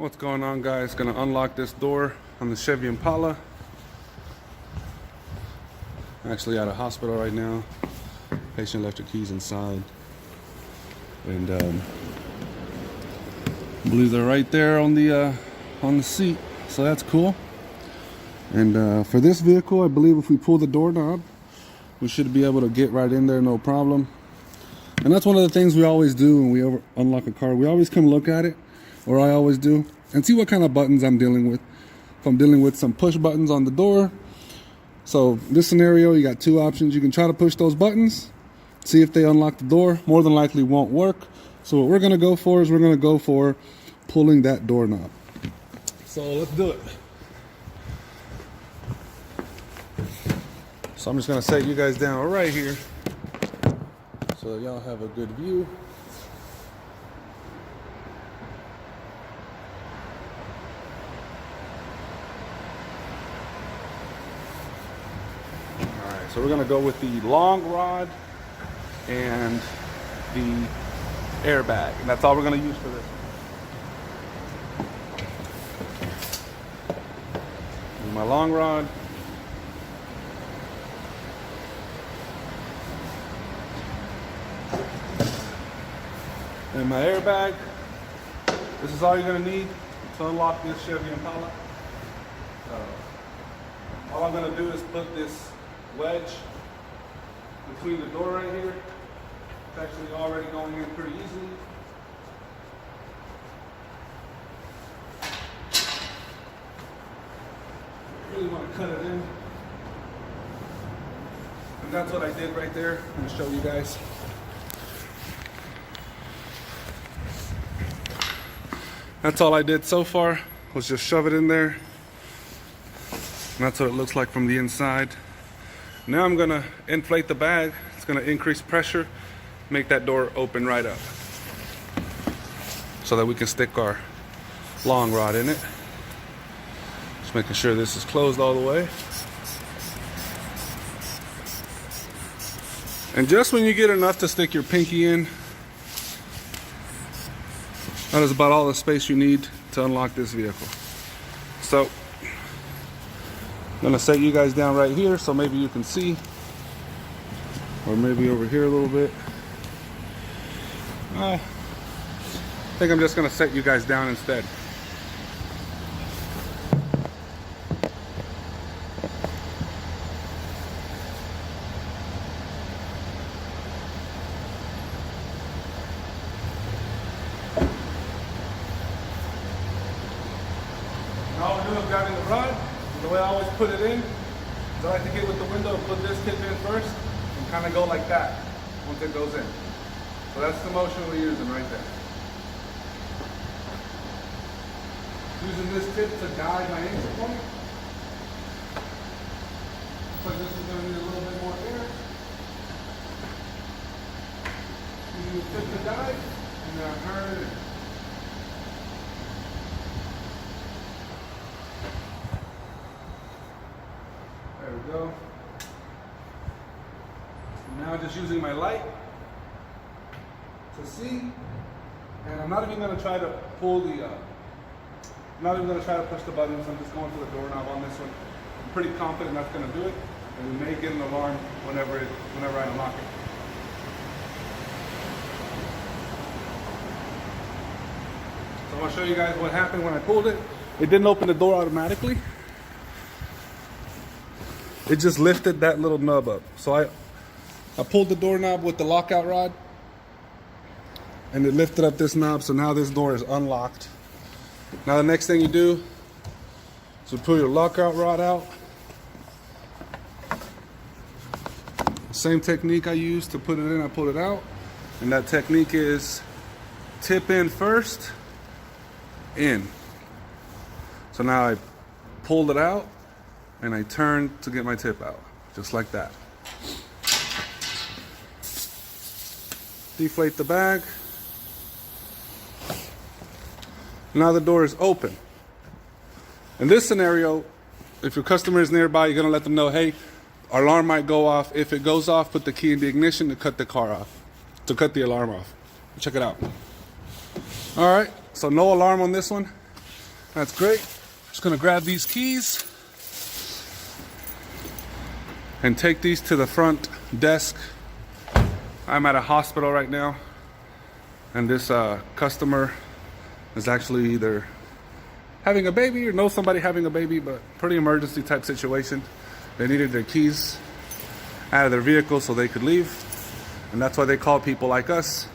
What's going on, guys? Gonna unlock this door on the Chevy Impala. Actually at a hospital right now. Patient left her keys inside, and I believe they're right there on the seat, so that's cool. And for this vehicle, I believe if we pull the doorknob, we should be able to get right in there, no problem. And that's one of the things we always do when we unlock a car. We always come look at it, or I always do, and see what kind of buttons I'm dealing with. If I'm dealing with some push buttons on the door. So this scenario, you got two options. You can try to push those buttons, see if they unlock the door. More than likely won't work. So what we're gonna go for is we're gonna go for pulling that doorknob. So let's do it. So I'm just gonna set you guys down right here so that y'all have a good view. Alright, so we're gonna go with the long rod and the airbag, and that's all we're gonna use for this. And my long rod. And my airbag. This is all you're gonna need to unlock this Chevy Impala. All I'm gonna do is put this wedge between the door right here. It's actually already going in pretty easily. Really want to cut it in. And that's what I did right there. I'm gonna show you guys. That's all I did so far, was just shove it in there. And that's what it looks like from the inside. Now I'm gonna inflate the bag. It's gonna increase pressure, make that door open right up, so that we can stick our long rod in it. Just making sure this is closed all the way. And just when you get enough to stick your pinky in, that is about all the space you need to unlock this vehicle. So, I'm gonna set you guys down right here so maybe you can see, or maybe over here a little bit. I think I'm just gonna set you guys down instead. All we're doing is grabbing the rod. The way I always put it in is I like to get with the window and put this tip in first and kind of go like that once it goes in. So that's the motion we're using right there. Using this tip to guide my entry point. So this is going to need a little bit more air. Using the tip to guide, and then I turn it in. There we go. Now just using my light to see, and I'm not even going to try to pull the, I'm not even going to try to push the buttons. I'm just going for the doorknob on this one. I'm pretty confident that's going to do it, and we may get an alarm whenever I unlock it. So I'm going to show you guys what happened when I pulled it. It didn't open the door automatically. It just lifted that little nub up. So I pulled the doorknob with the lockout rod, and it lifted up this knob, so now this door is unlocked. Now the next thing you do is you pull your lockout rod out. Same technique I used to put it in, I pulled it out. And that technique is tip in first, in. So now I pulled it out, and I turn to get my tip out, just like that. Deflate the bag. Now the door is open. In this scenario, if your customer is nearby, you're gonna let them know, hey, our alarm might go off. If it goes off, put the key in the ignition to cut the car off, to cut the alarm off. Check it out. All right, so no alarm on this one. That's great. Just gonna grab these keys and take these to the front desk. I'm at a hospital right now, and this customer is actually either having a baby or knows somebody having a baby, but pretty emergency type situation. They needed their keys out of their vehicle so they could leave, and that's why they call people like us